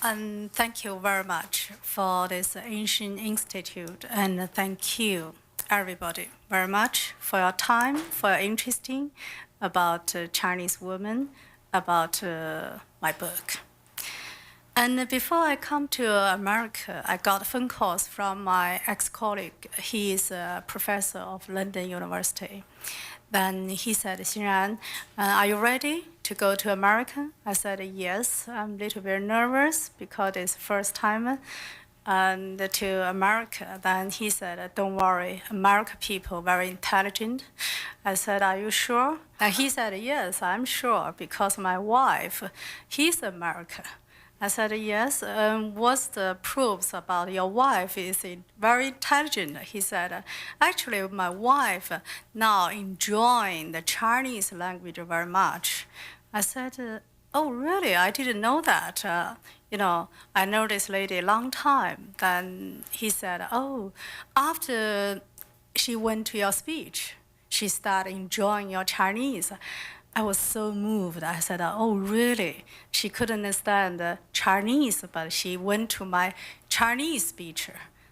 And thank you very much for this Ancient Institute, and thank you, everybody, very much for your time, for your interesting about Chinese women, about my book. And before I come to America, I got phone calls from my ex-colleague. He is a professor of London University. Then he said, Xinran, are you ready to go to America? I said, yes, I'm a little bit nervous because it's first time and to America. Then he said, don't worry, American people very intelligent. I said, are you sure? And he said, yes, I'm sure because my wife, he's American. I said, yes, what's the proofs about your wife is very intelligent? He said, actually, my wife now enjoying the Chinese language very much. I said, oh, really? I didn't know that. I know this lady a long time. Then he said, oh, after she went to your speech, she started enjoying your Chinese. I was so moved. I said, oh, really? She couldn't understand Chinese, but she went to my Chinese speech.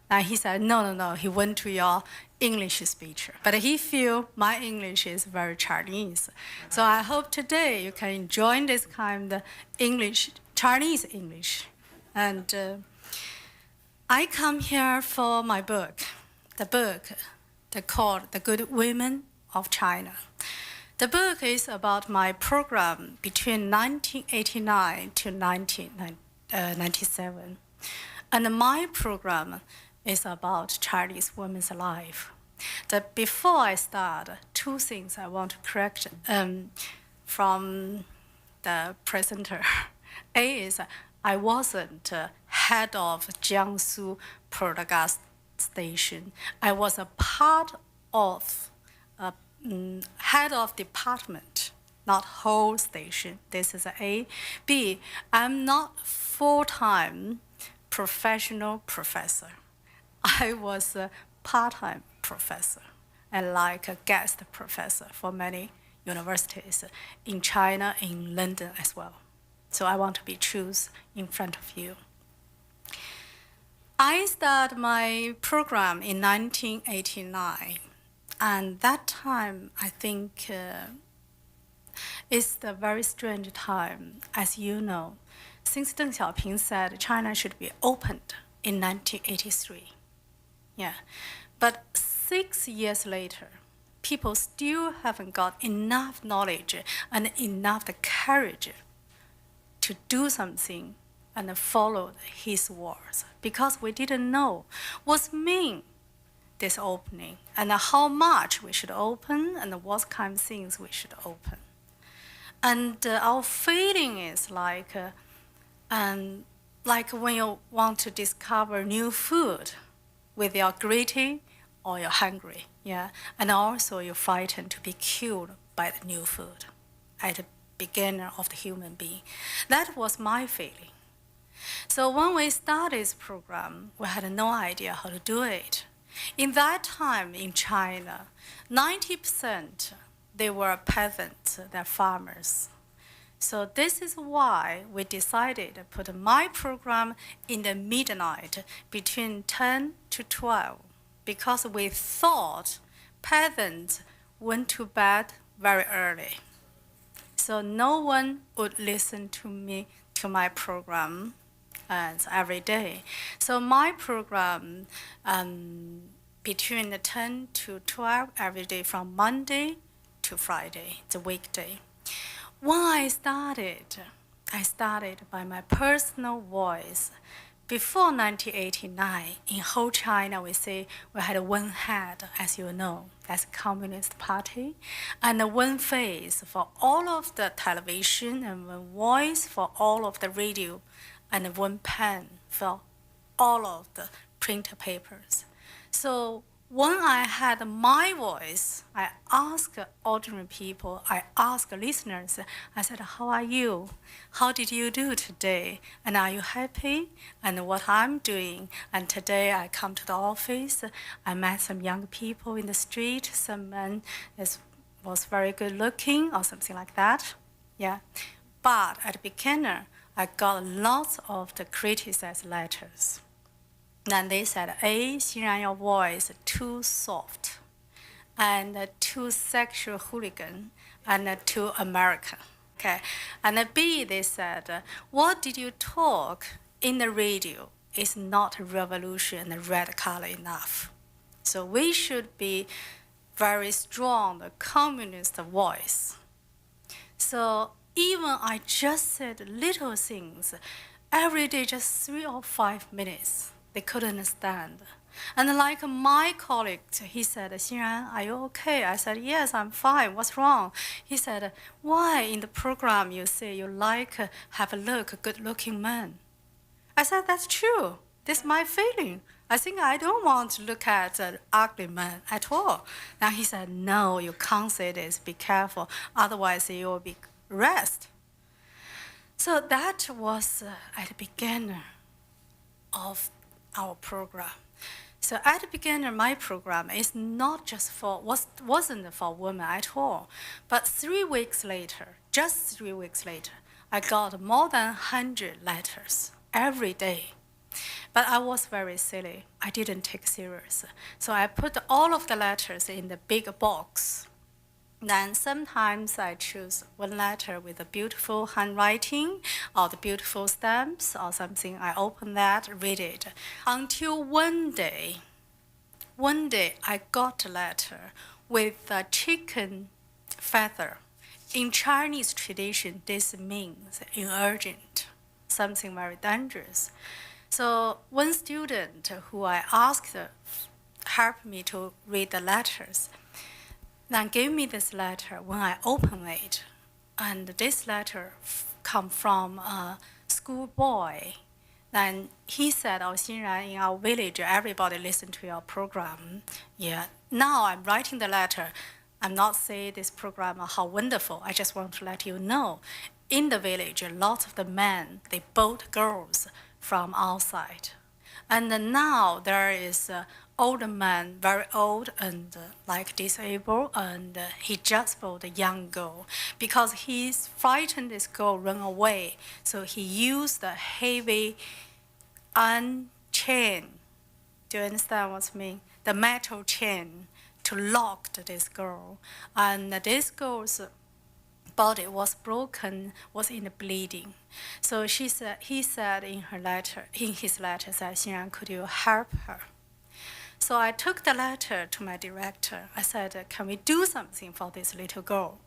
And he said, no, he went to your English speech. But he feel my English is very Chinese. So I hope today you can enjoy this kind of English, Chinese English. And I come here for my book, the book called The Good Women of China. The book is about my program between 1989 to 1997. And my program is about Chinese women's life. Before I start, two things I want to correct from the presenter. A is I wasn't head of Jiangsu broadcast station. I was a part of head of department, not whole station. This is A. B, I'm not full-time professional professor. I was a part-time professor and like a guest professor for many universities in China, in London as well. So I want to be true in front of you. I started my program in 1989. And that time, I think, is the very strange time. As you know, since Deng Xiaoping said China should be opened in 1983. Yeah. But 6 years later, people still haven't got enough knowledge and enough the courage to do something and follow his words, because we didn't know what mean this opening and how much we should open and what kind of things we should open. And our feeling is like when you want to discover new food with your greeting or you're hungry, yeah, and also you're frightened to be killed by the new food at the beginning of the human being. That was my feeling. So when we started this program, we had no idea how to do it. In that time in China, 90% they were peasants, they're farmers. So this is why we decided to put my program in the midnight between 10 to 12, because we thought peasants went to bed very early. So no one would listen to me, to my program every day. So my program between the 10 to 12 every day from Monday to Friday, the weekday. When I started by my personal voice. Before 1989, in whole China, we say we had one head, as you know, that's the Communist Party, and one face for all of the television, and one voice for all of the radio, and one pen for all of the print papers. So when I had my voice, I asked ordinary people, I asked listeners, I said, how are you? How did you do today? And are you happy? And what I'm doing? And today I come to the office, I met some young people in the street, some man was very good looking or something like that. Yeah. But at the beginning, I got lots of the criticized letters. And they said, A, Xinran, your voice too soft, and too sexual hooligan, and too American. Okay. And B, they said, what did you talk in the radio is not revolution and red color enough. So we should be very strong, the communist voice. So even I just said little things, every day just 3 or 5 minutes, they couldn't understand. And like my colleague, he said, Xinran, are you okay? I said, yes, I'm fine. What's wrong? He said, why in the program you say you like have a look, good-looking man? I said, that's true. This is my feeling. I think I don't want to look at an ugly man at all. Now he said, no, you can't say this. Be careful. Otherwise, you will be arrested. So that was at the beginning of our program. So at the beginning, my program is not just wasn't for women at all. But 3 weeks later, just 3 weeks later, I got more than 100 letters every day. But I was very silly. I didn't take serious. So I put all of the letters in the big box. Then sometimes I choose one letter with a beautiful handwriting or the beautiful stamps or something. I open that, read it. Until one day I got a letter with a chicken feather. In Chinese tradition, this means urgent, something very dangerous. So one student who I asked helped me to read the letters, then gave me this letter when I opened it. And this letter come from a schoolboy. Then he said, oh, Xinran, in our village, everybody listen to your program. Yeah. Now I'm writing the letter. I'm not saying this program how wonderful. I just want to let you know. In the village, a lot of the men, they bought girls from outside. And now there is an older man, very old and like disabled, and he just bought a young girl because he's frightened this girl run away. So he used a heavy iron chain. Do you understand what I mean? The metal chain to lock this girl. And this girl's body was broken, was in the bleeding. So he said in his letter, said, Xinran, could you help her? So I took the letter to my director. I said, can we do something for this little girl?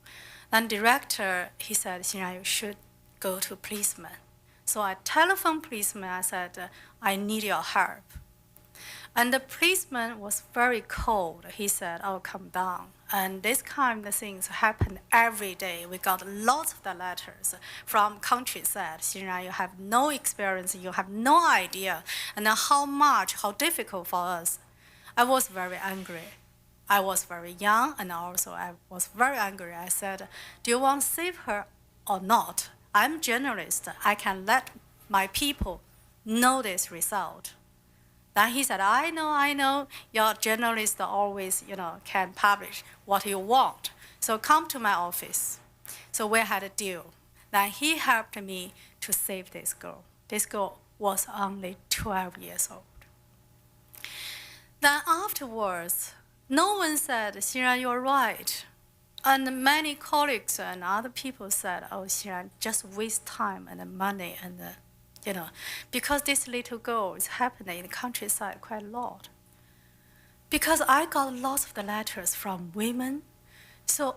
Then director, he said, Xinran, you should go to policeman. So I telephoned policeman. I said, I need your help. And the policeman was very cold. He said, oh, come down. And this kind of things happen every day. We got lots of the letters from countryside. Xinran, you have no experience, you have no idea, and how difficult for us. I was very angry. I was very young, and also I was very angry. I said, do you want to save her or not? I'm a journalist. I can let my people know this result. Then he said, I know, your journalist always, can publish what you want. So come to my office. So we had a deal. Then he helped me to save this girl. This girl was only 12 years old. Then afterwards, no one said, Xinran, you're right. And many colleagues and other people said, oh, Xinran, just waste time and money and because this little girl is happening in the countryside quite a lot. Because I got lots of the letters from women, so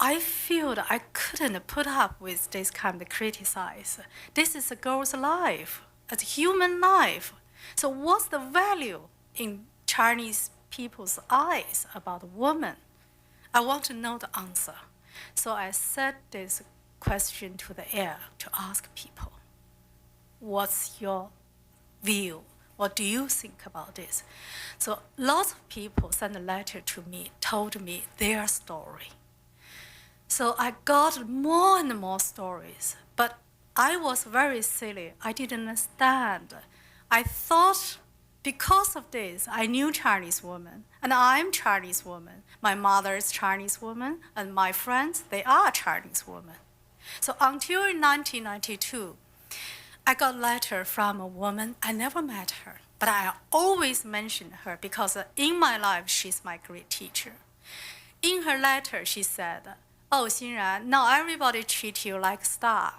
I feel that I couldn't put up with this kind of criticize. This is a girl's life, a human life. So what's the value in Chinese people's eyes about a woman? I want to know the answer. So I set this question to the air to ask people. What's your view? What do you think about this? So lots of people sent a letter to me, told me their story. So I got more and more stories, but I was very silly. I didn't understand. I thought because of this, I knew Chinese women, and I'm Chinese woman. My mother is Chinese woman, and my friends, they are Chinese women. So until 1992, I got a letter from a woman. I never met her, but I always mention her because in my life, she's my great teacher. In her letter, she said, "Oh, Xinran, now everybody treats you like a star,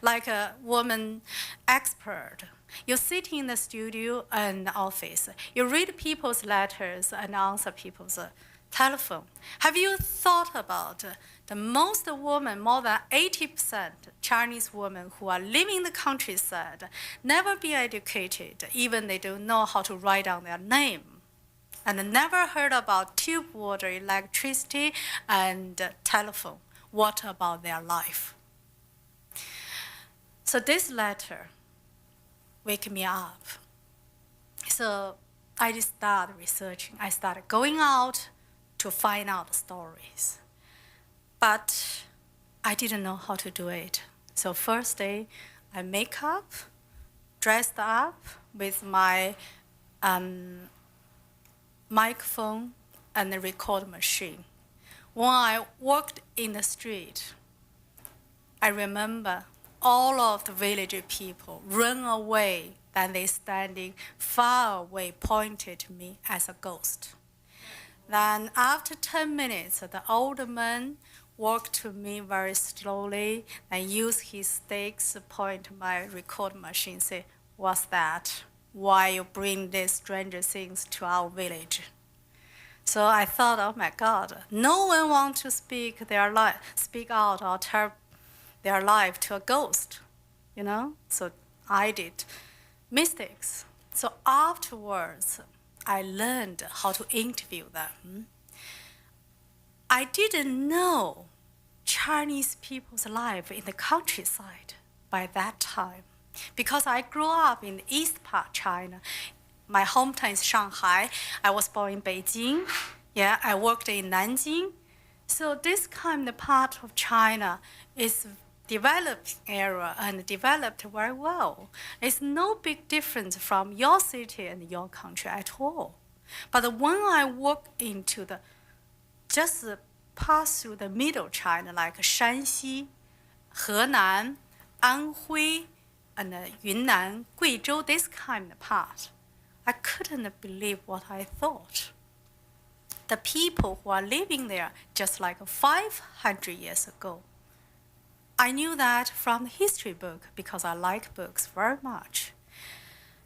like a woman expert. You sit in the studio and office. You read people's letters and answer people's telephone. Have you thought about the most women, more than 80% Chinese women who are living in the countryside, never be educated, even they don't know how to write down their name, and never heard about tube water, electricity, and telephone. What about their life?" So this letter wake me up. So I just started researching. I started going out to find out stories. But I didn't know how to do it. So first day, I make up, dressed up with my microphone and the record machine. When I walked in the street, I remember all of the village people run away, then they standing far away, pointed to me as a ghost. Then after 10 minutes, the old man walked to me very slowly and used his sticks to point to my record machine, say, "What's that? Why you bring these strange things to our village?" So I thought, oh my God, no one wants to speak out or tell their life to a ghost, you know? So I did mistakes. So afterwards, I learned how to interview them. I didn't know Chinese people's life in the countryside by that time because I grew up in the east part China. My hometown is Shanghai. I was born in Beijing. Yeah, I worked in Nanjing. So this kind of part of China is developed area and developed very well. It's no big difference from your city and your country at all. But when I walk into just pass through the middle China, like Shanxi, Henan, Anhui, and Yunnan, Guizhou, this kind of part, I couldn't believe what I thought. The people who are living there just like 500 years ago. I knew that from the history book because I like books very much.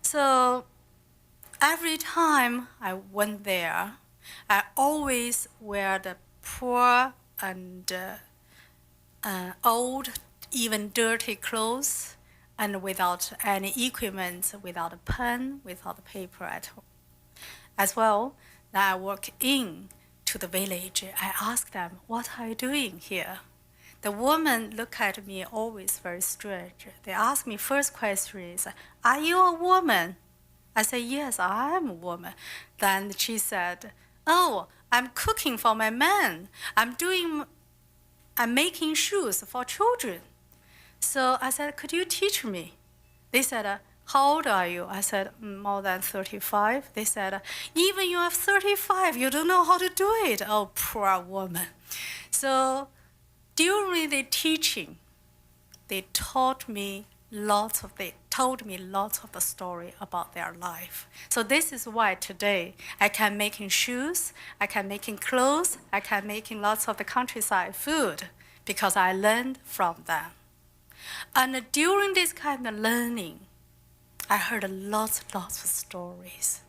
So every time I went there, I always wear the poor and old, even dirty clothes, and without any equipment, without a pen, without a paper at all. As well, then I walk in to the village. I ask them, "What are you doing here?" The woman look at me always very strange. They ask me first question is, "Are you a woman?" I say, "Yes, I am a woman." Then she said, "Oh, I'm cooking for my man. I'm making shoes for children." So I said, "Could you teach me?" They said, "How old are you?" I said, "More than 35. They said, "Even you have 35, you don't know how to do it." Oh, poor woman. So during the teaching, they told me lots of the story about their life. So this is why today I can making shoes, I can making clothes, I can making lots of the countryside food because I learned from them. And during this kind of learning, I heard lots of stories.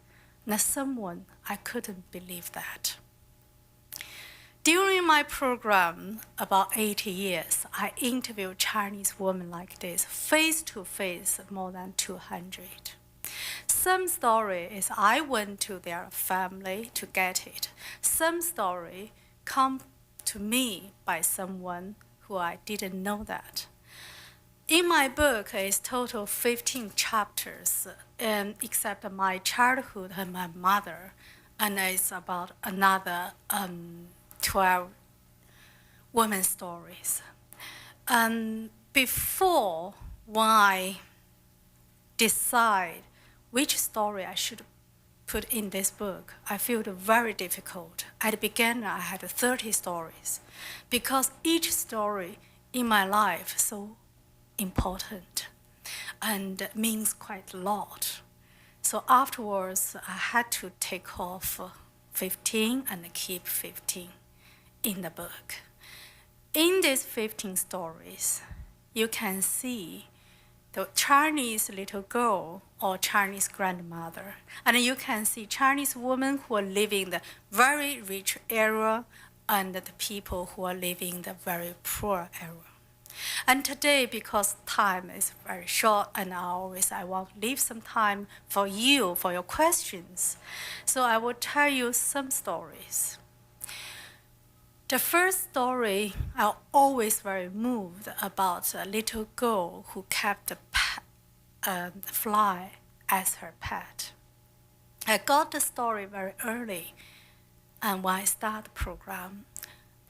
Now someone, I couldn't believe that. During my program, about 80 years, I interviewed Chinese women like this, face to face, more than 200. Some story is I went to their family to get it. Some story come to me by someone who I didn't know that. In my book, it's total 15 chapters, except my childhood and my mother, and it's about another 12 women's stories. Before, when I decide which story I should put in this book, I feel very difficult. At the beginning, I had 30 stories because each story in my life is so important. and means quite a lot. So afterwards, I had to take off 15 and keep 15 in the book. In these 15 stories, you can see the Chinese little girl or Chinese grandmother, and you can see Chinese women who are living in the very rich area and the people who are living in the very poor area. And today, because time is very short and I want to leave some time for you, for your questions. So I will tell you some stories. The first story, I'm always very moved about a little girl who kept a fly as her pet. I got the story very early, and when I started the program,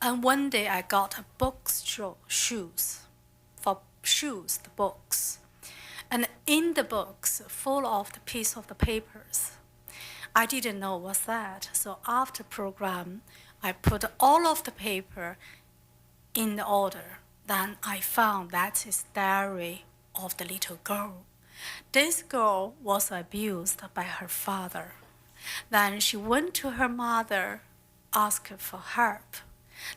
and one day I got a shoes, the books, and in the books, full of the piece of the papers. I didn't know what's that, so after program, I put all of the paper in order. Then I found that is diary of the little girl. This girl was abused by her father. Then she went to her mother, asked for help.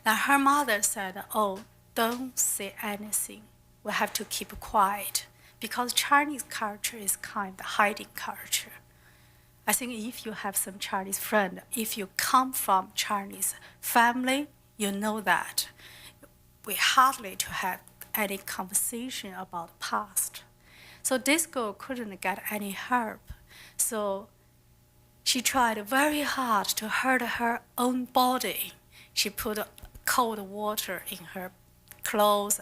Then her mother said, "Oh, don't say anything. We have to keep quiet because Chinese culture is kind of hiding culture." I think if you have some Chinese friend, if you come from Chinese family, you know that we hardly to have any conversation about the past. So this girl couldn't get any help. So she tried very hard to hurt her own body. She put cold water in her clothes,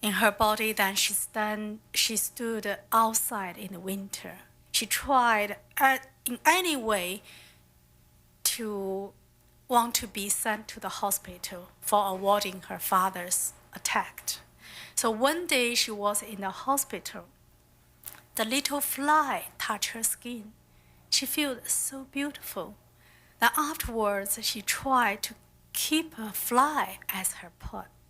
in her body. Then she stood outside in the winter. She tried in any way to want to be sent to the hospital for avoiding her father's attack. So one day she was in the hospital. The little fly touched her skin. She felt so beautiful. Then afterwards, she tried to keep a fly as her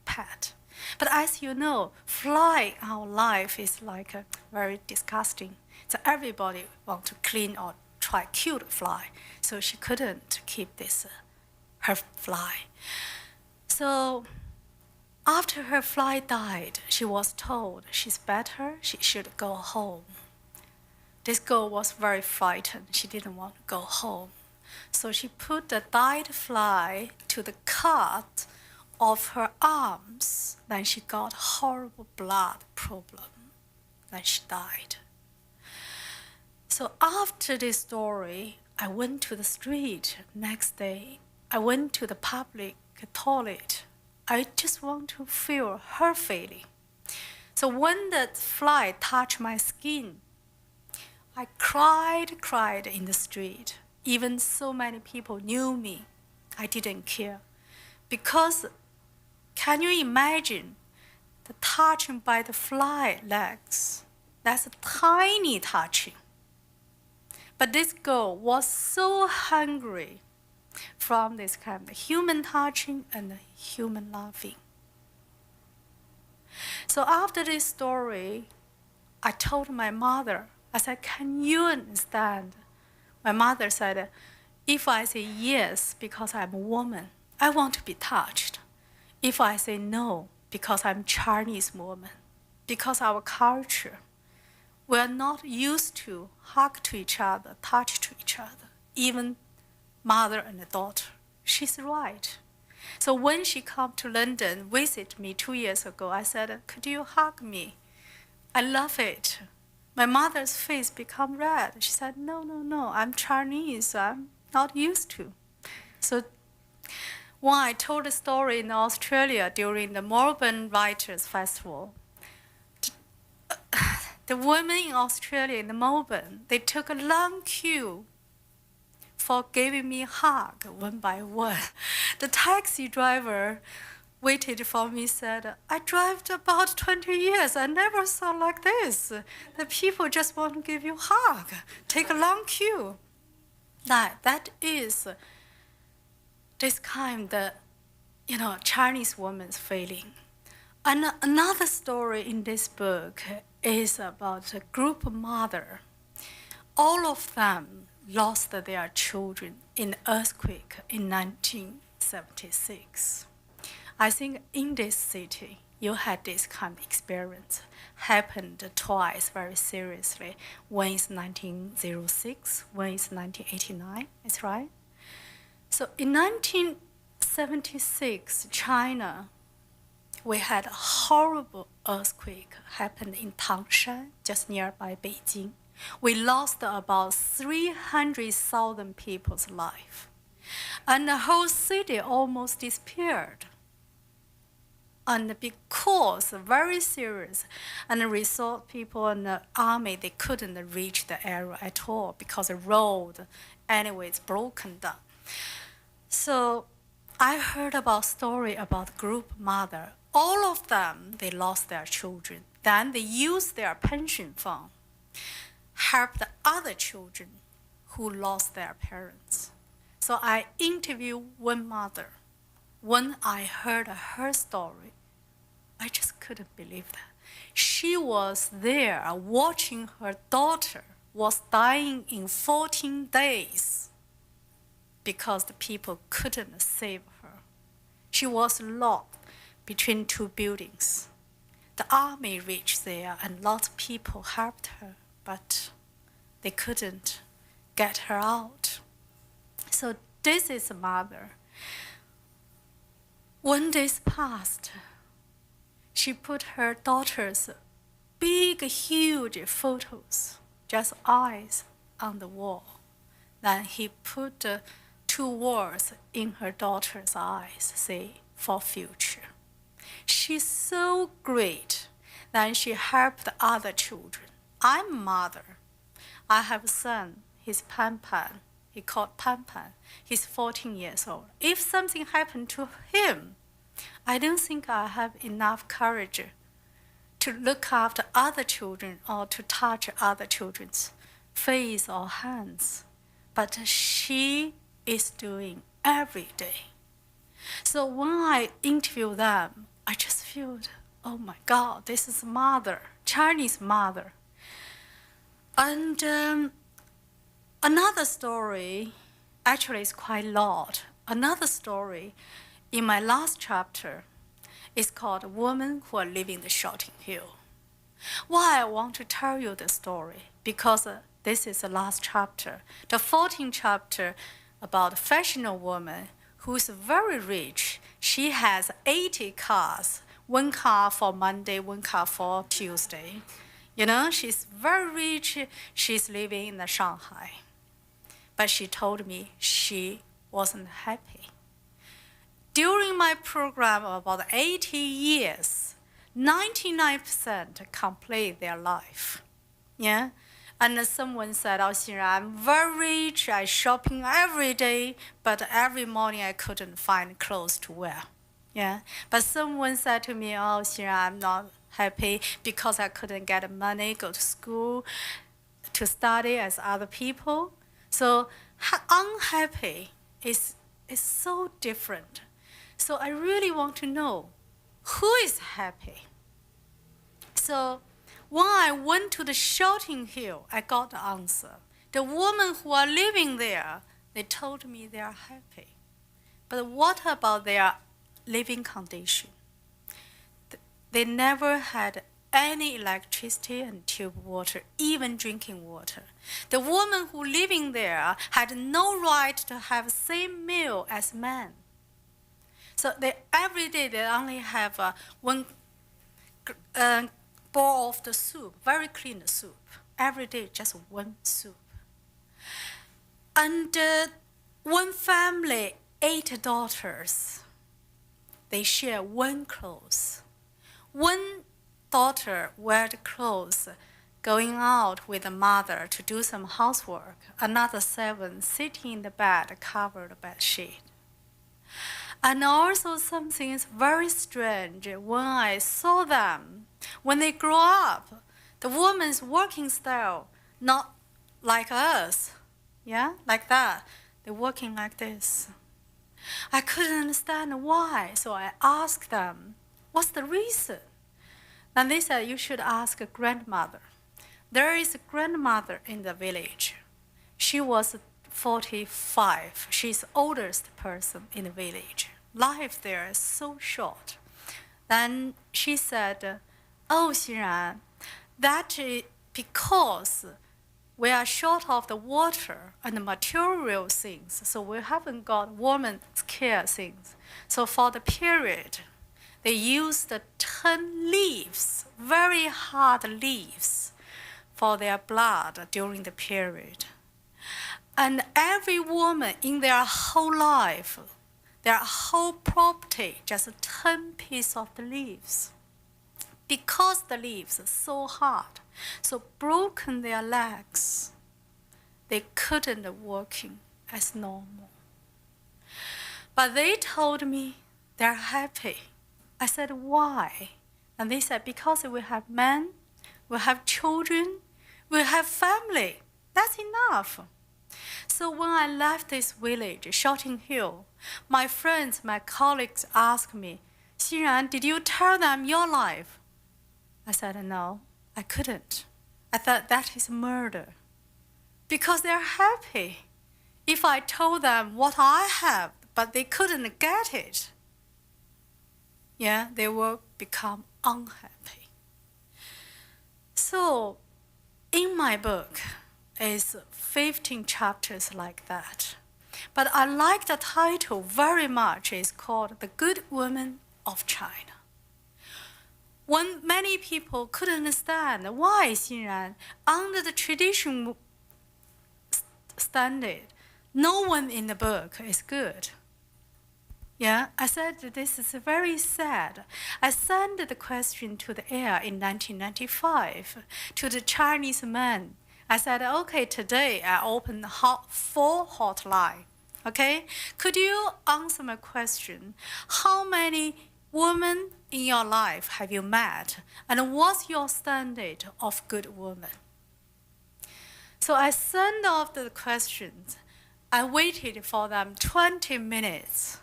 pet. But as you know, fly in our life is like a very disgusting. So everybody want to clean or try to kill the fly. So she couldn't keep this, her fly. So after her fly died, she was told she's better, she should go home. This girl was very frightened. She didn't want to go home. So she put the died fly to the cut of her arms. Then she got horrible blood problem. Then she died. So after this story, I went to the street. Next day, I went to the public toilet. I just want to feel her feeling. So when the fly touched my skin, I cried in the street. Even so many people knew me. I didn't care. Because can you imagine the touching by the fly legs? That's a tiny touching. But this girl was so hungry from this kind of human touching and human loving. So after this story, I told my mother, I said, "Can you understand?" My mother said, "If I say yes because I'm a woman, I want to be touched. If I say no because I'm Chinese woman, because our culture, we are not used to hug to each other, touch to each other, even mother and daughter." She's right. So when she came to London, visit me 2 years ago, I said, "Could you hug me? I love it." My mother's face became red. She said, No, I'm Chinese, I'm not used to. So when I told the story in Australia during the Melbourne Writers Festival, the women in Australia, in Melbourne, they took a long queue for giving me a hug one by one. The taxi driver waited for me, said, "I drove about 20 years. I never saw like this. The people just want to give you a hug, take a long queue." That is this kind of, Chinese woman's feeling. And another story in this book is about a group mother. All of them lost their children in the earthquake in 1976. I think in this city, you had this kind of experience. Happened twice very seriously. One is 1906, one is 1989, that's right? So in 1976, China, we had a horrible earthquake happened in Tangshan, just nearby Beijing. We lost about 300,000 people's life. And the whole city almost disappeared. And because very serious, and the resort people and the army, they couldn't reach the area at all because the road, anyway, is broken down. So I heard about story about group mother. All of them, they lost their children. Then they used their pension fund, help the other children who lost their parents. So I interviewed one mother. When I heard her story, I just couldn't believe that. She was there watching her daughter was dying in 14 days because the people couldn't save her. She was locked between two buildings. The army reached there and lots of people helped her, but they couldn't get her out. So this is a mother. When this passed, she put her daughter's big, huge photos, just eyes on the wall. Then he put two words in her daughter's eyes, say, for future. She's so great that she helped the other children. I'm a mother. I have a son, he's Pan Pan. He called Pan Pan. He's 14 years old. If something happened to him, I don't think I have enough courage to look after other children or to touch other children's face or hands. But she is doing every day. So when I interview them, I just feel, oh my God, this is mother, Chinese mother. And another story, actually it's quite a lot. Another story in my last chapter is called Women Who Are Living the Shouting Hill. Why I want to tell you the story? Because this is the last chapter. The 14th chapter about a fashionable woman who's very rich. She has 80 cars, one car for Monday, one car for Tuesday. You know, she's very rich. She's living in Shanghai. But she told me she wasn't happy. During my program of about 80 years, 99% complete their life. Yeah? And someone said, oh, Xinran, I'm very rich, I shopping every day, but every morning I couldn't find clothes to wear. Yeah? But someone said to me, oh, Xinran, I'm not happy because I couldn't get money, go to school, to study as other people. So unhappy is so different. So I really want to know who is happy. So when I went to the Shouting Hill, I got the answer. The women who are living there, they told me they are happy. But what about their living condition? They never had any electricity and tube water, even drinking water. The women who living there had no right to have the same meal as men. So every day they only have one bowl of the soup, very clean soup. Every day just one soup. And one family, 8 daughters, they share one clothes. One daughter wear the clothes going out with the mother to do some housework. Another 7 sitting in the bed, covered the bed sheet. And also something is very strange when I saw them. When they grow up, the woman's working style, not like us, yeah, like that. They're working like this. I couldn't understand why, so I asked them, what's the reason? Then they said, you should ask a grandmother. There is a grandmother in the village. She was 45. She's the oldest person in the village. Life there is so short. Then she said, oh, Xinran, that is because we are short of the water and the material things, so we haven't got women's care things. So for the period, they used the 10 leaves, very hard leaves, for their blood during the period. And every woman in their whole life, their whole property, just 10 pieces of the leaves. Because the leaves are so hard, so broken their legs, they couldn't working as normal. But they told me they're happy. I said, why? And they said, because we have men, we have children, we have family. That's enough. So when I left this village, Shouting Hill, my friends, my colleagues asked me, Xinran, did you tell them your life? I said, no, I couldn't. I thought that is murder. Because they're happy. If I told them what I have, but they couldn't get it, yeah, they will become unhappy. So in my book is 15 chapters like that. But I like the title very much. It's called The Good Woman of China. When many people couldn't understand why Xinran, under the traditional standard, no one in the book is good. Yeah, I said this is very sad. I sent the question to the air in 1995 to the Chinese men. I said, okay, today I open 4 hotline. Okay, could you answer my question? How many women in your life have you met? And what's your standard of good woman? So I sent off the questions. I waited for them 20 minutes.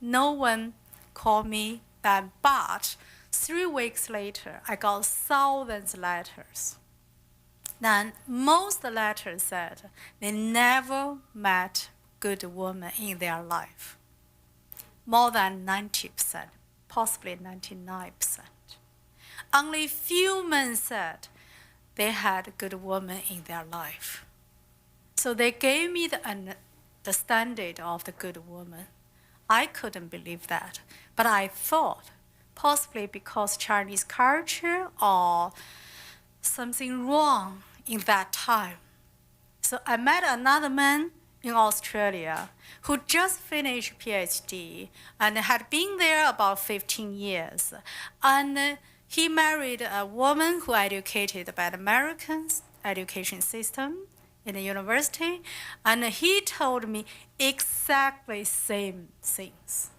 No one called me then, but 3 weeks later, I got thousands of letters. Then most letters said they never met good woman in their life. More than 90%, possibly 99%. Only few men said they had a good woman in their life. So they gave me the standard of the good woman. I couldn't believe that, but I thought possibly because Chinese culture or something wrong in that time. So I met another man in Australia who just finished PhD and had been there about 15 years. And he married a woman who educated by the American education system in the university, and he told me exactly same things.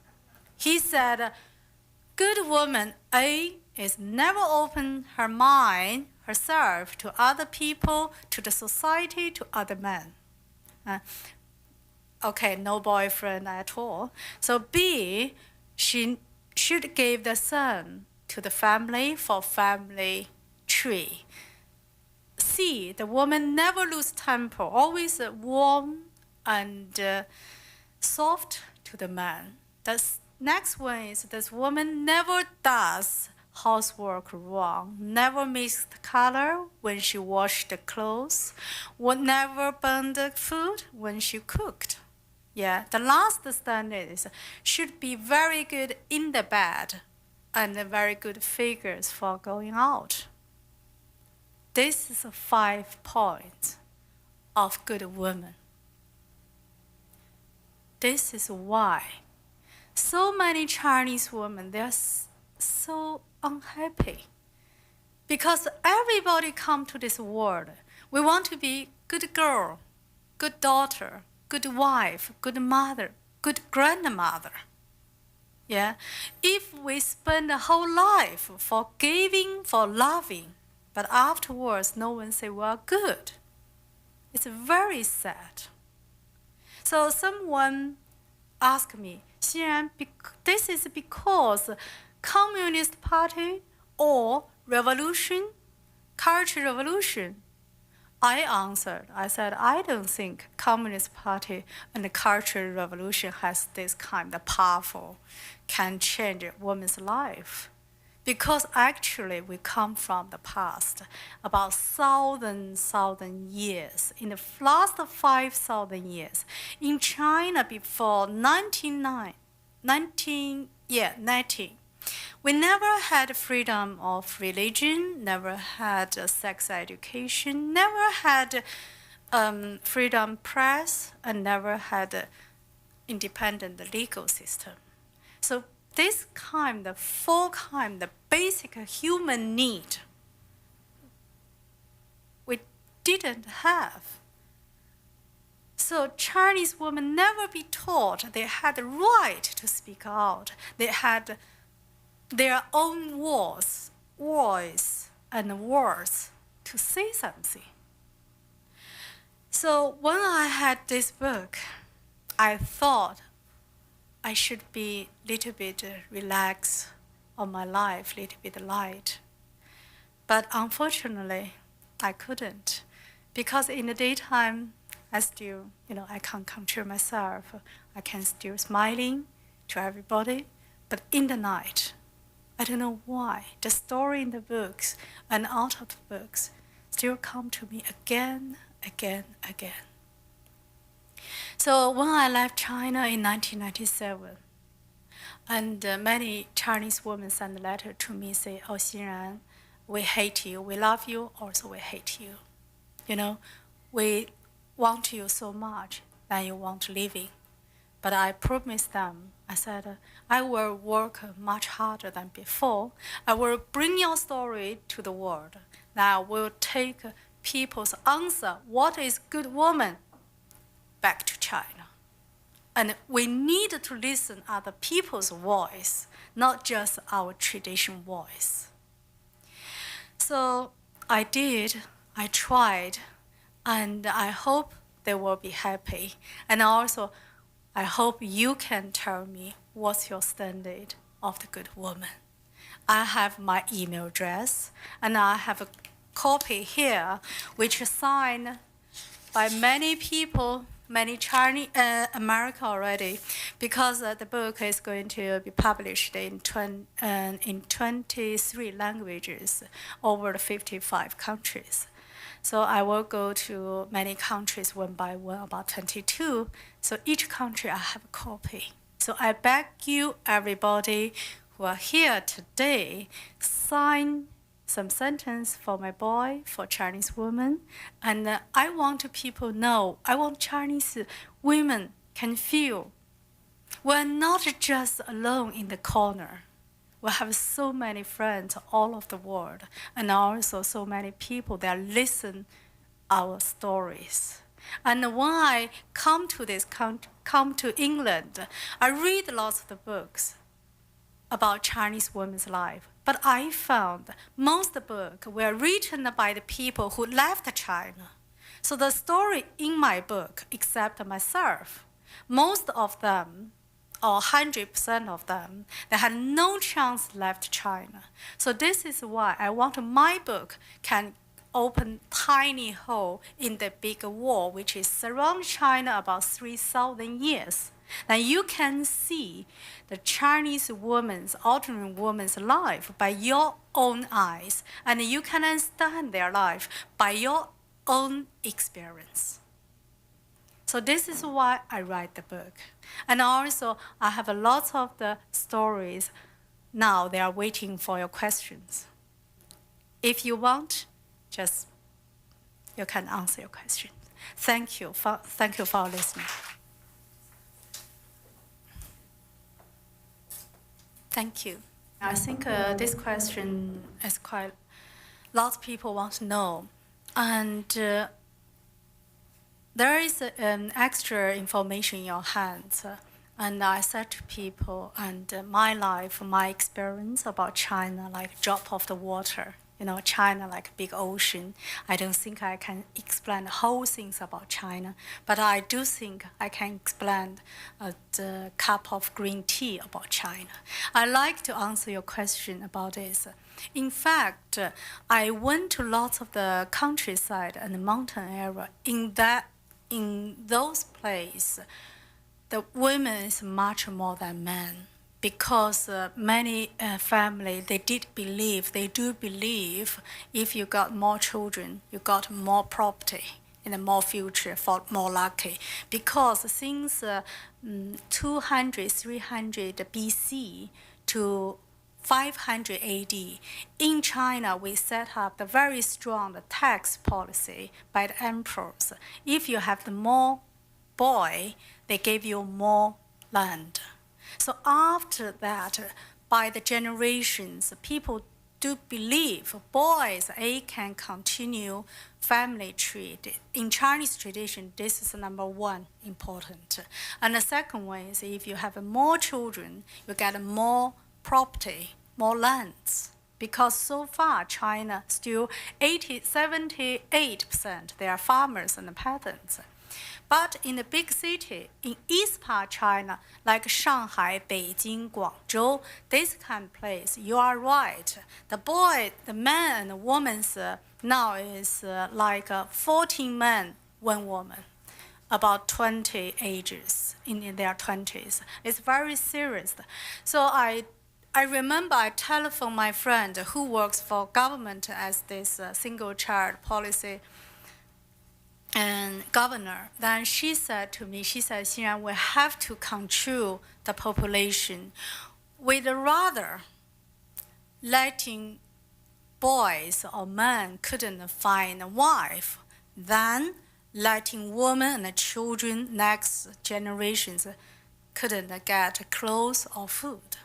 He said, good woman A is never open her mind, herself, to other people, to the society, to other men. Okay, no boyfriend at all. So B, she should give the son to the family for family tree. C, the woman never lose temper, always warm and soft to the man. The next one is this woman never does housework wrong, never mixed the color when she washed the clothes, would never burn the food when she cooked. Yeah, the last standard is should be very good in the bed and very good figures for going out. This is 5 points of good woman. This is why so many Chinese women, they're so unhappy. Because everybody come to this world, we want to be good girl, good daughter, good wife, good mother, good grandmother. Yeah, if we spend the whole life for giving, for loving, but afterwards no one say we're good, it's very sad. So someone asked me, Xinran, this is because Communist Party or revolution, culture revolution? I answered, I said, I don't think Communist Party and the Cultural Revolution has this kind of powerful, can change a woman's life. Because actually we come from the past, about 1,000 years. In the last 5,000 years, in China before 19, we never had freedom of religion, never had sex education, never had freedom press, and never had independent legal system. So this kind of four kind of basic human need we didn't have. So Chinese women never be taught they had the right to speak out. They had their own voice and words to say something. So when I had this book, I thought I should be a little bit relaxed on my life, a little bit light. But unfortunately, I couldn't. Because in the daytime, I still, I can't control myself. I can still smiling to everybody. But in the night, I don't know why, the story in the books and out of the books still come to me again. So when I left China in 1997, and many Chinese women sent a letter to me say, "Oh, Xinran, we hate you. We love you, also we hate you. We want you so much that you want living." But I promised them, I said, I will work much harder than before. I will bring your story to the world. Now I will take people's answer, what is good woman, back to China. And we need to listen other people's voice, not just our traditional voice. So I did, I tried, and I hope they will be happy. And also, I hope you can tell me what's your standard of the good woman. I have my email address, and I have a copy here, which is signed by many people, many Chinese, America already, because the book is going to be published in 23 languages, over 55 countries. So I will go to many countries one by one, about 22. So each country I have a copy. So I beg you, everybody who are here today, sign some sentence for my boy, for Chinese women. And I want people know, I want Chinese women can feel we're not just alone in the corner. We have so many friends all over the world, and also so many people that listen our stories. And when I come to England, I read lots of the books about Chinese women's life. But I found most of the books were written by the people who left China. So the story in my book, except myself, most of them, or 100% of them, they had no chance left China. So this is why I want my book can open tiny hole in the big wall, which is surround China about 3,000 years. Now you can see the Chinese woman's, ordinary woman's life by your own eyes, and you can understand their life by your own experience. So this is why I write the book. And also, I have a lot of the stories. Now they are waiting for your questions. If you want, just you can answer your questions. Thank you for listening. Thank you. I think this question is quite, lots of people want to know. And there is extra information in your hands. And I said to people, and my life, my experience about China, like drop of the water. China like a big ocean. I don't think I can explain the whole things about China, but I do think I can explain the cup of green tea about China. I like to answer your question about this. In fact, I went to lots of the countryside and the mountain area. In those places, the women is much more than men, because many family they do believe if you got more children, you got more property in the more future, for more lucky. Because since 200, 300 BC to 500 AD, in China, we set up the very strong tax policy by the emperors. If you have the more boy, they gave you more land. So after that, by the generations, people do believe boys can continue family tree. In Chinese tradition, this is number one important. And the second one is if you have more children, you get more property, more lands. Because so far, China still 78% they are farmers and peasants. But in the big city, in east part China, like Shanghai, Beijing, Guangzhou, this kind of place, you are right. The man and the woman's now is like 14 men, 1 woman, about 20 ages, in their 20s. It's very serious. So I remember I telephoned my friend who works for government as this single child policy and governor. Then she said to me, Xinran, we have to control the population. We'd rather letting boys or men couldn't find a wife than letting women and children, next generations, couldn't get clothes or food.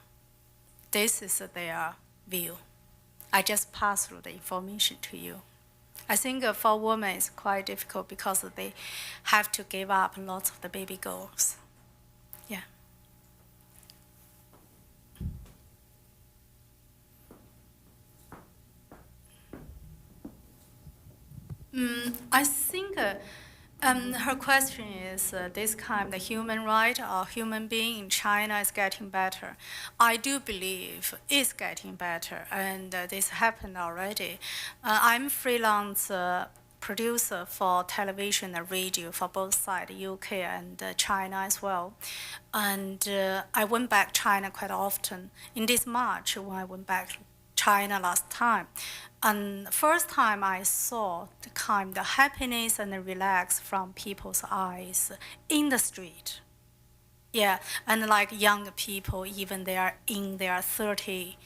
This is their view. I just passed through the information to you. I think for women it's quite difficult because they have to give up lots of the baby girls. Yeah. I think her question is this kind the human right or human being in China is getting better. I do believe it's getting better, and this happened already. I'm freelance producer for television and radio for both sides, UK and China as well. And I went back China quite often. In this March, when I went back China last time, and first time I saw the happiness and the relax from people's eyes in the street. Yeah, and like young people, even they are in their 30s,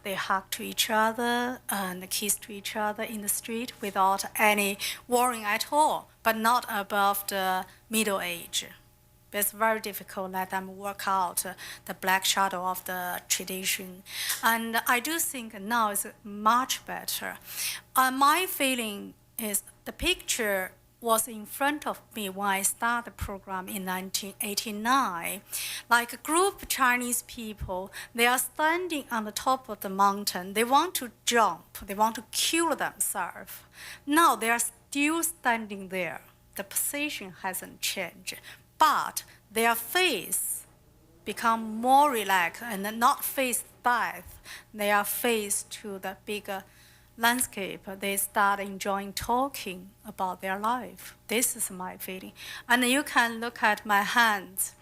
they hug to each other and kiss to each other in the street without any worrying at all, but not above the middle age. It's very difficult to let them work out the black shadow of the tradition. And I do think now it's much better. My feeling is the picture was in front of me when I started the program in 1989. Like a group of Chinese people, they are standing on the top of the mountain. They want to jump. They want to kill themselves. Now they are still standing there. The position hasn't changed. But their face become more relaxed and not face death. They are face to the bigger landscape. They start enjoying talking about their life. This is my feeling. And you can look at my hands,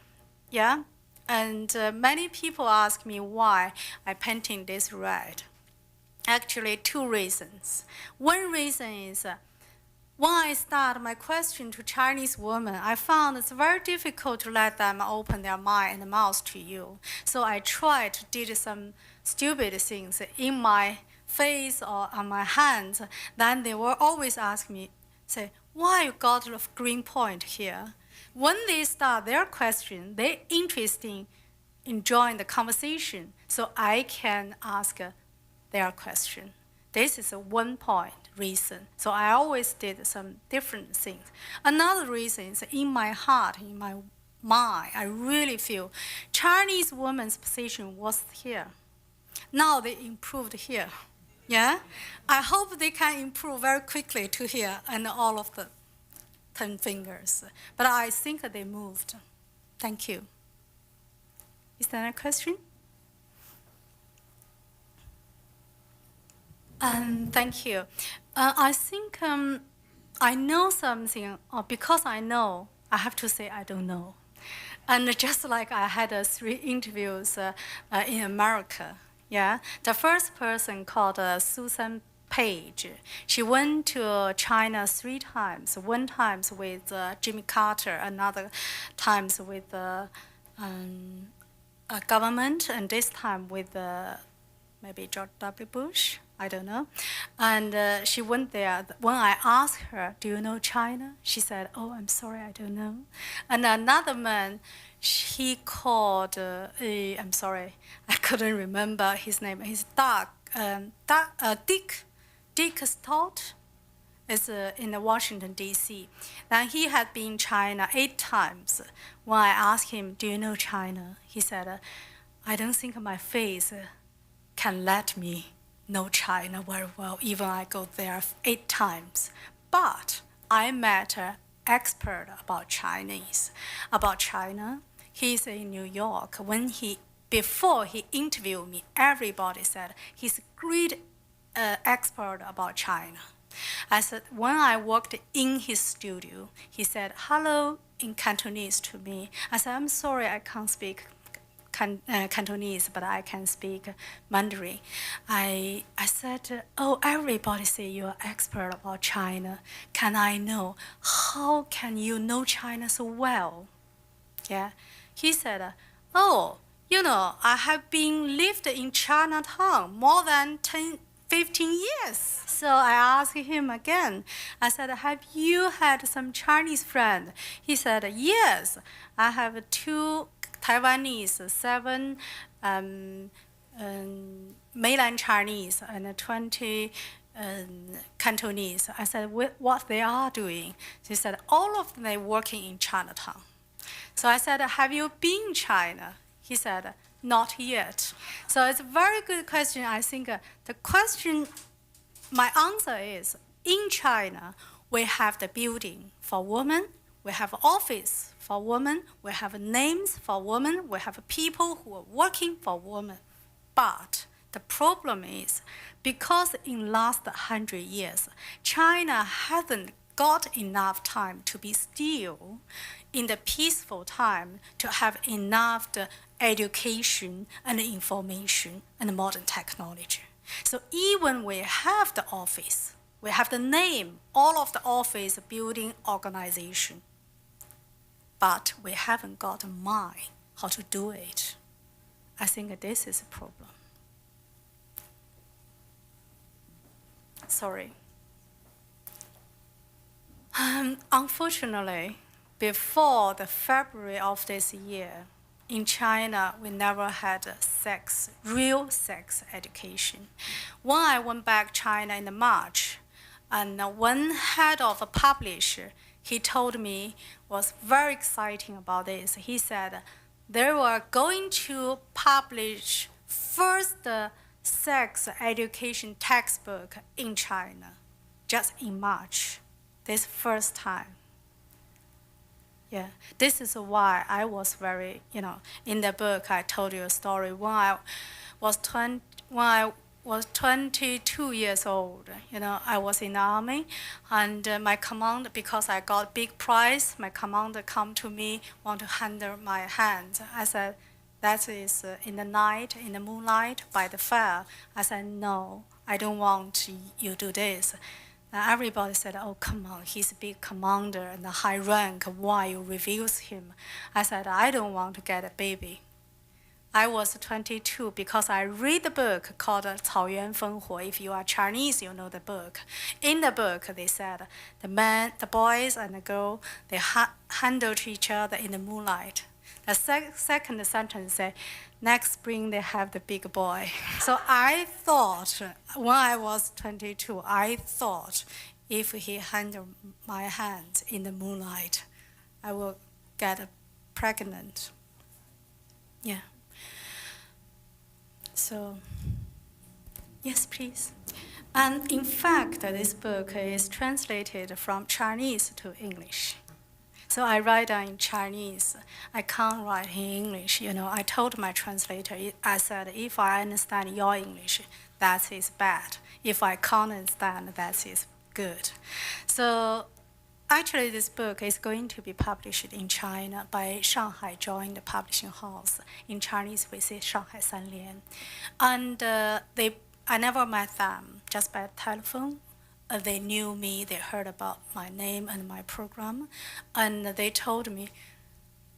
yeah? And many people ask me why I painting this red. Actually, 2 reasons. One reason is when I start my question to Chinese women, I found it's very difficult to let them open their mind and mouth to you. So I tried to do some stupid things in my face or on my hands. Then they will always ask me, say, why you got a green point here? When they start their question, they're interested in enjoying the conversation, so I can ask their question. This is a one point reason. So I always did some different things. Another reason is in my heart, in my mind, I really feel Chinese women's position was here. Now they improved here. Yeah? I hope they can improve very quickly to here and all of the 10 fingers. But I think they moved. Thank you. Is there a question? Thank you. I think I know something, or because I know, I have to say I don't know. And just like I had 3 interviews in America, yeah. The first person called Susan Page. She went to China 3 times. One time with Jimmy Carter, another times with government, and this time with maybe George W. Bush, I don't know. And she went there. When I asked her, do you know China? She said, oh, I'm sorry, I don't know. And another man, he called, I'm sorry, I couldn't remember his name. He's Dick Stott is in Washington, D.C. Then he had been in China 8 times. When I asked him, do you know China? He said, I don't think my face can let me know China very well, even I go there 8 times. But I met an expert about China. He's in New York. Before he interviewed me, everybody said he's a great expert about China. I said, when I walked in his studio, he said, hello in Cantonese to me. I said, I'm sorry, I can't speak Cantonese, but I can speak Mandarin. I said, oh, everybody say you're expert about China. Can I know, how can you know China so well? Yeah. He said, oh, I have been lived in Chinatown more than 15 years. So I asked him again. I said, have you had some Chinese friends? He said, yes. I have 2 Taiwanese, 7 mainland Chinese, and 20 Cantonese. I said, what they are doing? He said, all of them are working in Chinatown. So I said, have you been in China? He said, not yet. So it's a very good question. I think the question, my answer is, in China, we have the building for women, we have office for women, we have names for women, we have people who are working for women. But the problem is, because in last 100 years, China hasn't got enough time to be still in the peaceful time to have enough education and information and modern technology. So even we have the office, we have the name, all of the office building organization, but we haven't got a mind how to do it. I think this is a problem. Sorry. Unfortunately, before the February of this year, in China, we never had real sex education. When I went back China in March, and one head of a publisher, he told me, was very exciting about this. He said they were going to publish first sex education textbook in China, just in March, this first time. Yeah, this is why I was very, in the book I told you a story. When I was 22 years old, I was in the army, and my commander, because I got big prize, my commander come to me, want to handle my hands. I said, that is in the night, in the moonlight, by the fire. I said, no, I don't want you do this. Everybody said, oh, come on, he's a big commander and a high rank, why you refuse him? I said, I don't want to get a baby. I was 22 because I read the book called 草原烽火. If you are Chinese, you know the book. In the book, they said the boys and the girl, they handle to each other in the moonlight. The second sentence said, next spring they have the big boy. So I thought, when I was 22, I thought if he handled my hands in the moonlight, I will get pregnant. Yeah. So, yes, please. And in fact, this book is translated from Chinese to English. So I write down in Chinese. I can't write in English. I told my translator, I said, if I understand your English, that is bad. If I can't understand, that is good. So actually, this book is going to be published in China by Shanghai Joint Publishing House. In Chinese, we say Shanghai Sanlian. And I never met them, just by telephone. They knew me, they heard about my name and my program, and they told me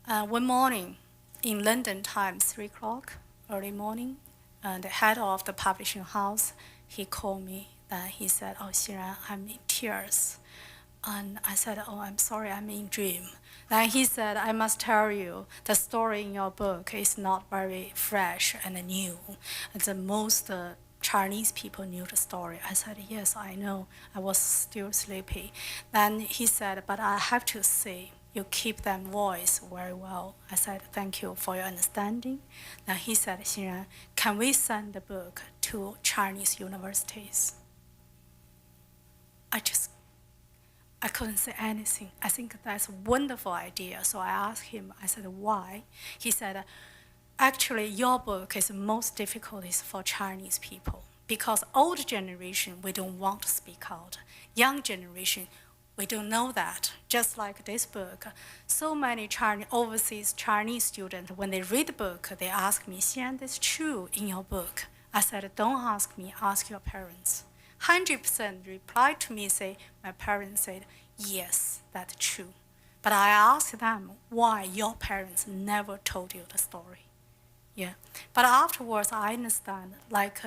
one morning in London time, 3 o'clock, early morning, the head of the publishing house, he called me and he said, "Oh, Xinran, I'm in tears." And I said, "Oh, I'm sorry, I'm in dream." Then he said, "I must tell you, the story in your book is not very fresh and new. The most Chinese people knew the story." I said, "Yes, I know. I was still sleepy." Then he said, "But I have to say, you keep that voice very well." I said, "Thank you for your understanding." Then he said, "Xinran, can we send the book to Chinese universities?" I couldn't say anything. I think that's a wonderful idea. So I asked him, I said, "Why?" He said, "Actually, your book is most difficult is for Chinese people because old generation, we don't want to speak out. Young generation, we don't know that. Just like this book, so many overseas Chinese students, when they read the book, they ask me, "Xian, this true in your book?" I said, "Don't ask me, ask your parents." 100% replied to me, say, my parents said, "Yes, that's true." But I asked them why your parents never told you the story. Yeah. But afterwards, I understand, like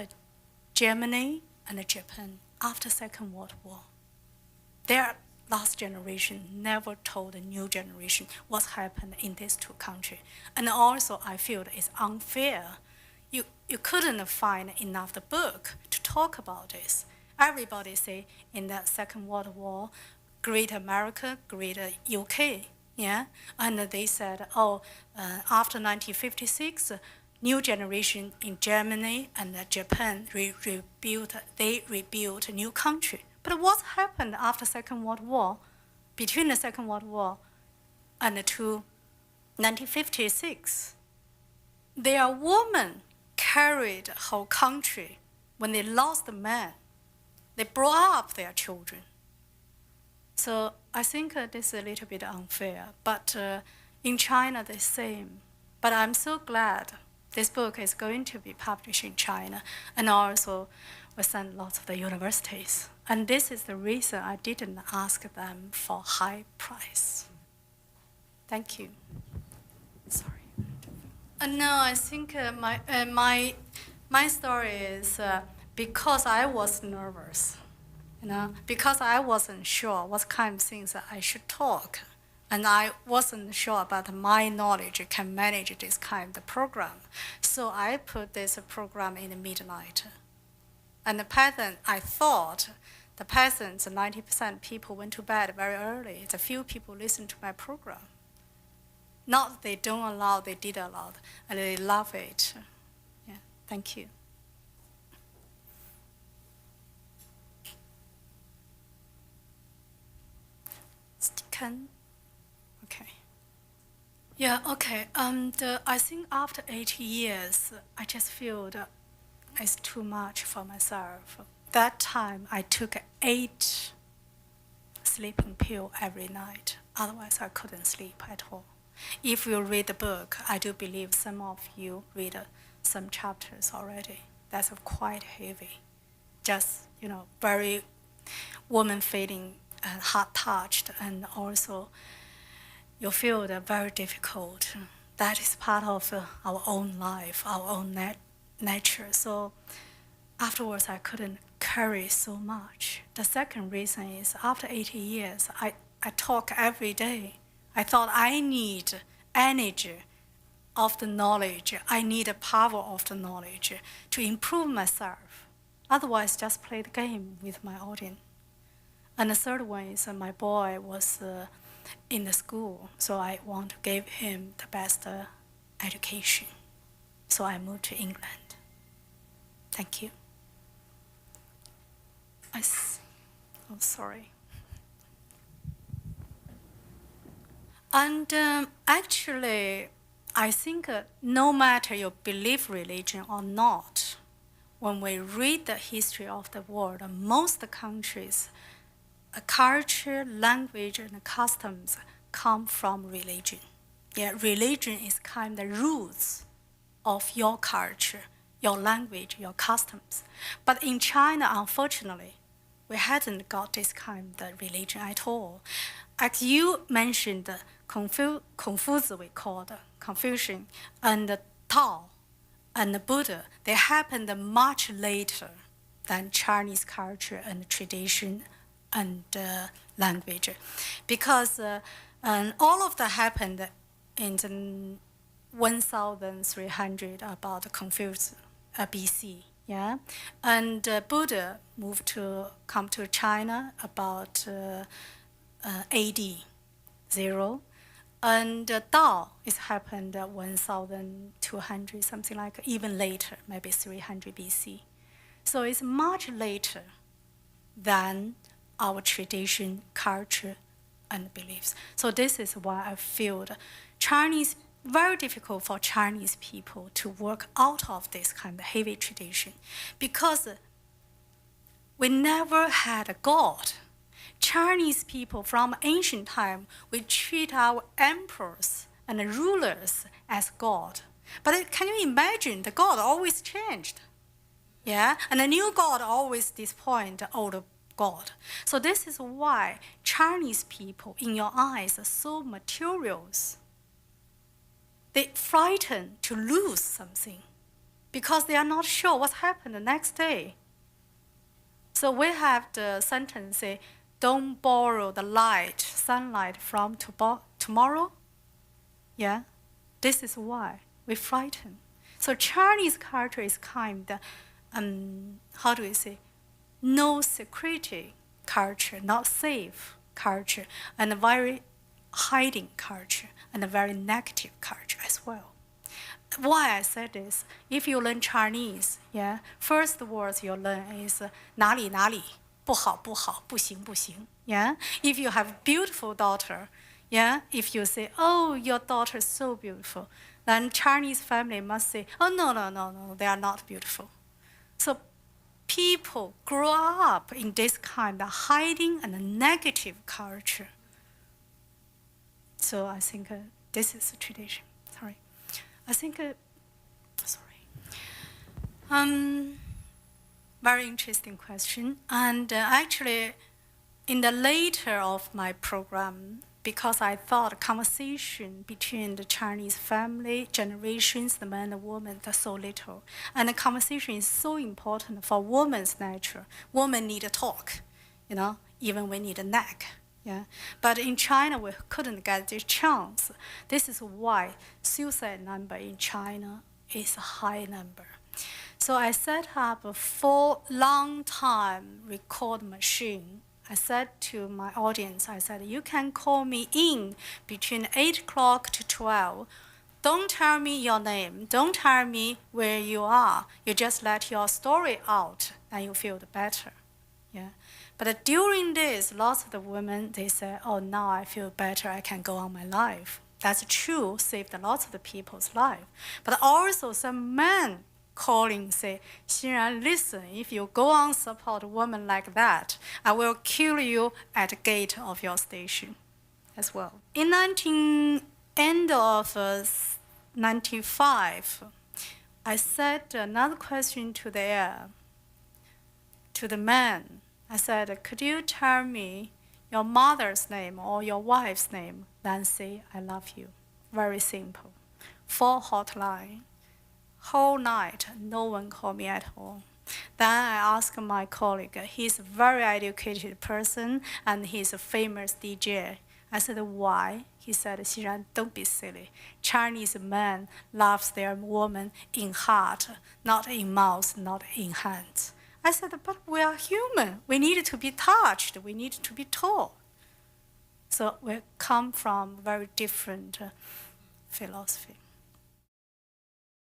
Germany and Japan, after Second World War, their last generation never told the new generation what's happened in these two countries. And also, I feel it's unfair. You couldn't find enough the book to talk about this. Everybody say in the Second World War, Great America, Great UK, yeah? And they said, after 1956, new generation in Germany and Japan rebuilt a new country. But what happened after Second World War, between the Second World War and to 1956? Their women carried the whole country. When they lost the man, they brought up their children. So I think this is a little bit unfair. But in China, the same. But I'm so glad this book is going to be published in China. And also, we send lots of the universities. And this is the reason I didn't ask them for high price. Thank you. Sorry. No, I think my story is because I was nervous, because I wasn't sure what kind of things I should talk, and I wasn't sure about my knowledge can manage this kind of program. So I put this program in the midnight. And the pattern, I thought, the peasants, 90% people went to bed very early. The few people listened to my program. Not they don't allow, they did allow, and they love it. Yeah, thank you. Can, okay. Yeah, okay. I think after 80 years, I just feel that it's too much for myself. That time, I took 8 sleeping pills every night. Otherwise, I couldn't sleep at all. If you read the book, I do believe some of you read some chapters already. That's quite heavy. Just, very woman feeling heart touched, and also you feel that very difficult. That is part of our own life, our own nature. So afterwards, I couldn't carry so much. The second reason is after 80 years, I talk every day. I thought I need energy of the knowledge. I need the power of the knowledge to improve myself. Otherwise, just play the game with my audience. And the third one is my boy was in the school, so I want to give him the best education. So I moved to England. Thank you. Oh, sorry. And actually, I think no matter you believe religion or not, when we read the history of the world, most countries, culture, language, and customs come from religion. Yeah, religion is kind of the roots of your culture, your language, your customs. But in China, unfortunately, we hadn't got this kind of religion at all. As you mentioned, Confucius, we call it Confucian, and Tao, and Buddha, they happened much later than Chinese culture and tradition and language. Because all of that happened in the 1300 about Confucius, BC. Yeah, and Buddha come to China about AD 0, and Tao is happened 1200 something like, even later, maybe 300 BC. So it's much later than our tradition, culture, and beliefs. So this is why I feel very difficult for Chinese people to work out of this kind of heavy tradition, because we never had a God. Chinese people from ancient time, we treat our emperors and rulers as God. But can you imagine, the God always changed? Yeah, and the new God always disappoint the old God. So this is why Chinese people, in your eyes, are so materials. They frighten to lose something because they are not sure what's happened the next day. So we have the sentence say, don't borrow the sunlight from tomorrow. Yeah, this is why we frighten. So Chinese culture is kind of, how do we say, no security culture, not safe culture, and a very hiding culture, and a very negative culture as well. Why I said this, if you learn Chinese, yeah, first words you learn is 哪里哪里, 不好不好, 不行不行, yeah. If you have beautiful daughter, yeah, if you say, oh, your daughter is so beautiful, then Chinese family must say, oh, no, no, no, no, they are not beautiful. So people grow up in this kind of hiding and negative culture. So I think this is a tradition. Sorry. I think, very interesting question. And actually, in the later of my program, because I thought conversation between the Chinese family generations, the man and woman, are so little. And the conversation is so important for woman's nature. Women need to talk, even we need a neck. Yeah. But in China, we couldn't get this chance. This is why suicide number in China is a high number. So I set up a 4 long time record machine. I said to my audience, I said, you can call me in between 8 o'clock to 12. Don't tell me your name. Don't tell me where you are. You just let your story out and you feel better. Yeah. But during this, lots of the women, they say, oh, now I feel better, I can go on my life. That's true, saved lots of the people's life. But also some men calling say, Xinran, listen, if you go on support a woman like that, I will kill you at the gate of your station as well. In end of 95, I said another question to the man. I said, could you tell me your mother's name or your wife's name? Then say, I love you. Very simple. 4 hotline. Whole night, no one called me at all. Then I asked my colleague, he's a very educated person and he's a famous DJ. I said, why? He said, Xinran, don't be silly. Chinese men loves their woman in heart, not in mouth, not in hands. I said, but we are human. We need to be touched. We need to be taught. So we come from very different philosophy.